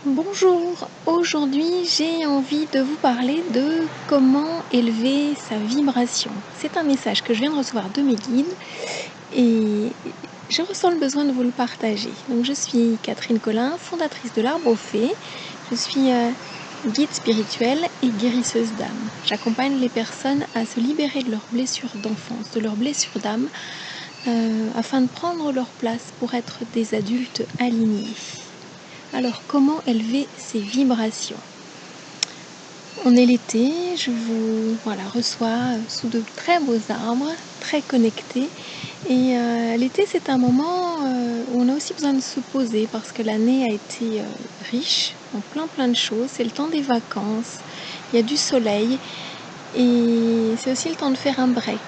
Bonjour, aujourd'hui j'ai envie de vous parler de comment élever sa vibration. C'est un message que je viens de recevoir de mes guides et je ressens le besoin de vous le partager. Donc je suis Catherine Collin, fondatrice de l'Arbre aux Fées. Je suis guide spirituelle et guérisseuse d'âme. J'accompagne les personnes à se libérer de leurs blessures d'enfance, de leurs blessures d'âme, afin de prendre leur place pour être des adultes alignés. Alors, comment élever ses vibrations? On est l'été, je vous reçois sous de très beaux arbres, très connectés. Et l'été, c'est un moment où on a aussi besoin de se poser parce que l'année a été riche en plein de choses. C'est le temps des vacances, il y a du soleil et c'est aussi le temps de faire un break.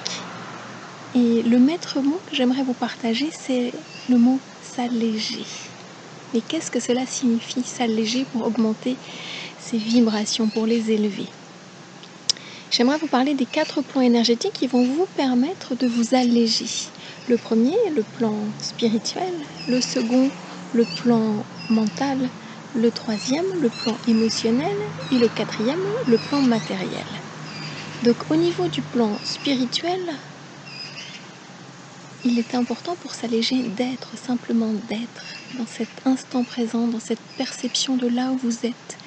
Et le maître mot que j'aimerais vous partager, c'est le mot s'alléger. Mais qu'est-ce que cela signifie, s'alléger, pour augmenter ses vibrations, pour les élever? J'aimerais vous parler des 4 plans énergétiques qui vont vous permettre de vous alléger. Le premier, le plan spirituel. Le second, le plan mental. Le troisième, le plan émotionnel. Et le quatrième, le plan matériel. Donc au niveau du plan spirituel, il est important pour s'alléger d'être, simplement d'être, dans cet instant présent, dans cette perception de là où vous êtes,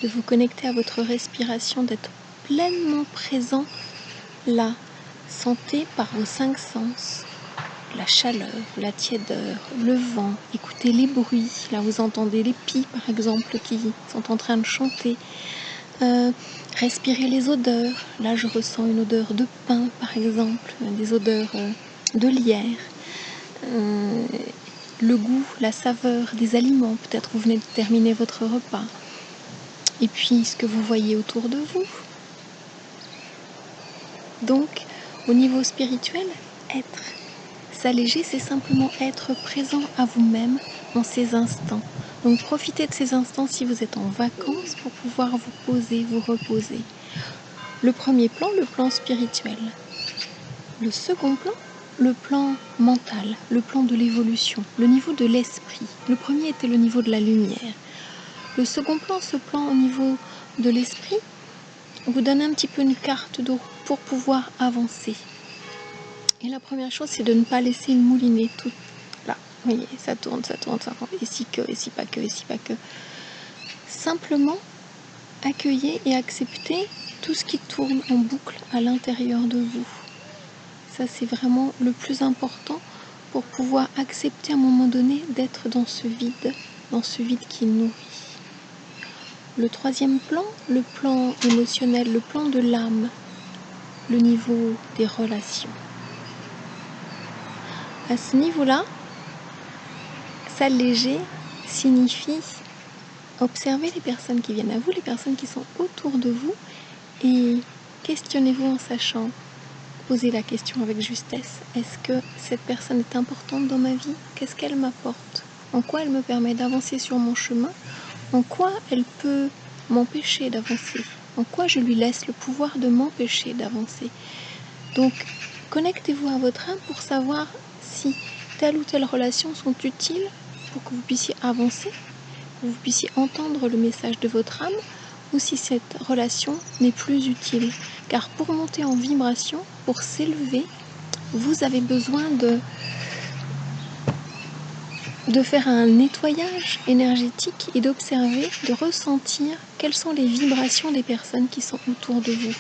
de vous connecter à votre respiration, d'être pleinement présent là, sentez par vos 5 sens, la chaleur, la tiédeur, le vent, écoutez les bruits, là vous entendez les pies par exemple qui sont en train de chanter, respirez les odeurs, là je ressens une odeur de pain par exemple, des odeurs de lierre, le goût, la saveur des aliments, peut-être vous venez de terminer votre repas, et puis ce que vous voyez autour de vous. Donc, au niveau spirituel, être, s'alléger, c'est simplement être présent à vous-même en ces instants. Donc, profitez de ces instants si vous êtes en vacances pour pouvoir vous poser, vous reposer. Le premier plan, le plan spirituel. Le second plan, le plan mental, le plan de l'évolution, le niveau de l'esprit. Le premier était le niveau de la lumière. Le second plan, ce plan au niveau de l'esprit, vous donne un petit peu une carte de route pour pouvoir avancer. Et la première chose, c'est de ne pas laisser mouliner tout là. Vous voyez, ça tourne, ici que, ici pas que, ici pas que. Simplement, accueillez et acceptez tout ce qui tourne en boucle à l'intérieur de vous. Ça, c'est vraiment le plus important pour pouvoir accepter à un moment donné d'être dans ce vide qui nourrit. Le troisième plan, le plan émotionnel, le plan de l'âme, le niveau des relations. À ce niveau-là, s'alléger signifie observer les personnes qui viennent à vous, les personnes qui sont autour de vous, et questionnez-vous en sachant, posez la question avec justesse. Est-ce que cette personne est importante dans ma vie? Qu'est-ce qu'elle m'apporte? En quoi elle me permet d'avancer sur mon chemin? En quoi elle peut m'empêcher d'avancer? En quoi je lui laisse le pouvoir de m'empêcher d'avancer? Donc, connectez-vous à votre âme pour savoir si telle ou telle relation sont utiles pour que vous puissiez avancer, que vous puissiez entendre le message de votre âme, ou si cette relation n'est plus utile. Car pour monter en vibration, pour s'élever, vous avez besoin de faire un nettoyage énergétique et d'observer, de ressentir quelles sont les vibrations des personnes qui sont autour de vous.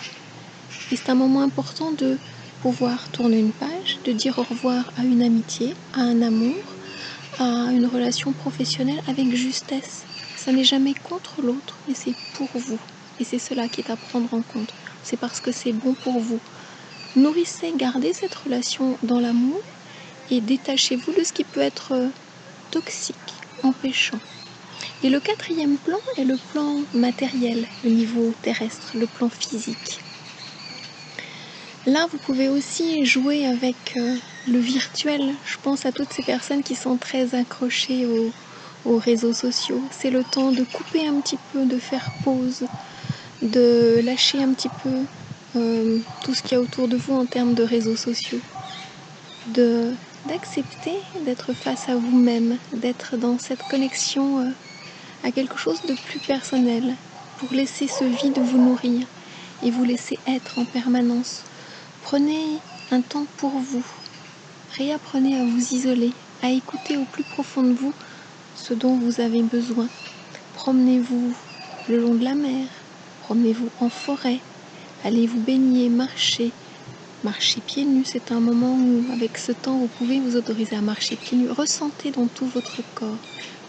Et c'est un moment important de pouvoir tourner une page, de dire au revoir à une amitié, à un amour, à une relation professionnelle avec justesse. Ça n'est jamais contre l'autre, mais c'est pour vous. Et c'est cela qui est à prendre en compte. C'est parce que c'est bon pour vous. Nourrissez, gardez cette relation dans l'amour et détachez-vous de ce qui peut être toxique, empêchant. Et le quatrième plan est le plan matériel, le niveau terrestre, le plan physique. Là, vous pouvez aussi jouer avec le virtuel. Je pense à toutes ces personnes qui sont très accrochées aux réseaux sociaux. C'est le temps de couper un petit peu, de faire pause, de lâcher un petit peu tout ce qu'il y a autour de vous en termes de réseaux sociaux. D'accepter d'être face à vous-même, d'être dans cette connexion à quelque chose de plus personnel, pour laisser ce vide vous nourrir et vous laisser être en permanence. Prenez un temps pour vous, réapprenez à vous isoler, à écouter au plus profond de vous ce dont vous avez besoin. Promenez-vous le long de la mer, promenez-vous en forêt, allez vous baigner, marcher pieds nus. C'est un moment où, avec ce temps, vous pouvez vous autoriser à marcher pieds nus. Ressentez dans tout votre corps.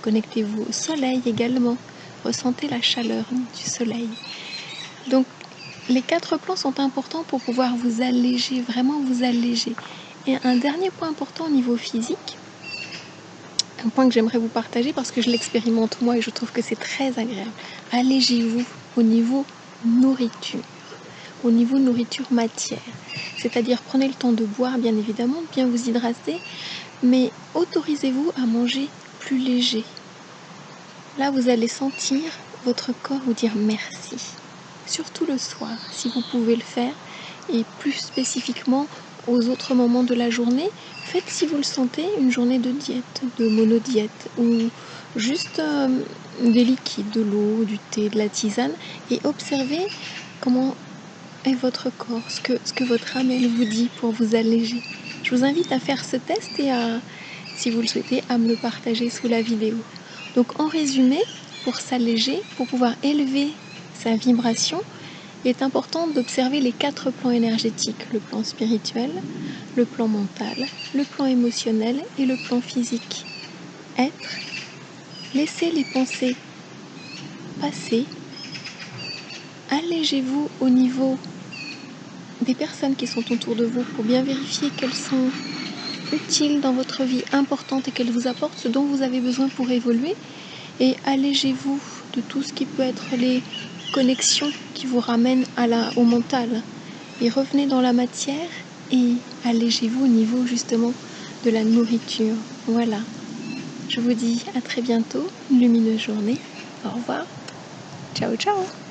Connectez-vous au soleil également. Ressentez la chaleur du soleil. Donc, les 4 plans sont importants pour pouvoir vous alléger, vraiment vous alléger. Et un dernier point important au niveau physique, un point que j'aimerais vous partager parce que je l'expérimente moi et je trouve que c'est très agréable. Allégez-vous au niveau nourriture. Au niveau nourriture matière, c'est-à-dire prenez le temps de boire bien évidemment, de bien vous hydrater, mais autorisez-vous à manger plus léger. Là vous allez sentir votre corps vous dire merci, surtout le soir si vous pouvez le faire, et plus spécifiquement aux autres moments de la journée, faites si vous le sentez une journée de diète, de monodiète ou juste des liquides, de l'eau, du thé, de la tisane, et observez comment est votre corps, ce que votre âme elle vous dit pour vous alléger. Je vous invite à faire ce test et si vous le souhaitez, à me le partager sous la vidéo. Donc en résumé, pour s'alléger, pour pouvoir élever sa vibration, il est important d'observer les 4 plans énergétiques, le plan spirituel, le plan mental, le plan émotionnel et le plan physique. Être, laissez les pensées passer, allégez-vous au niveau des personnes qui sont autour de vous pour bien vérifier qu'elles sont utiles dans votre vie, importantes, et qu'elles vous apportent ce dont vous avez besoin pour évoluer, et allégez-vous de tout ce qui peut être les connexions qui vous ramènent au mental, et revenez dans la matière et allégez-vous au niveau justement de la nourriture. Voilà, je vous dis à très bientôt, une lumineuse journée, au revoir, ciao ciao.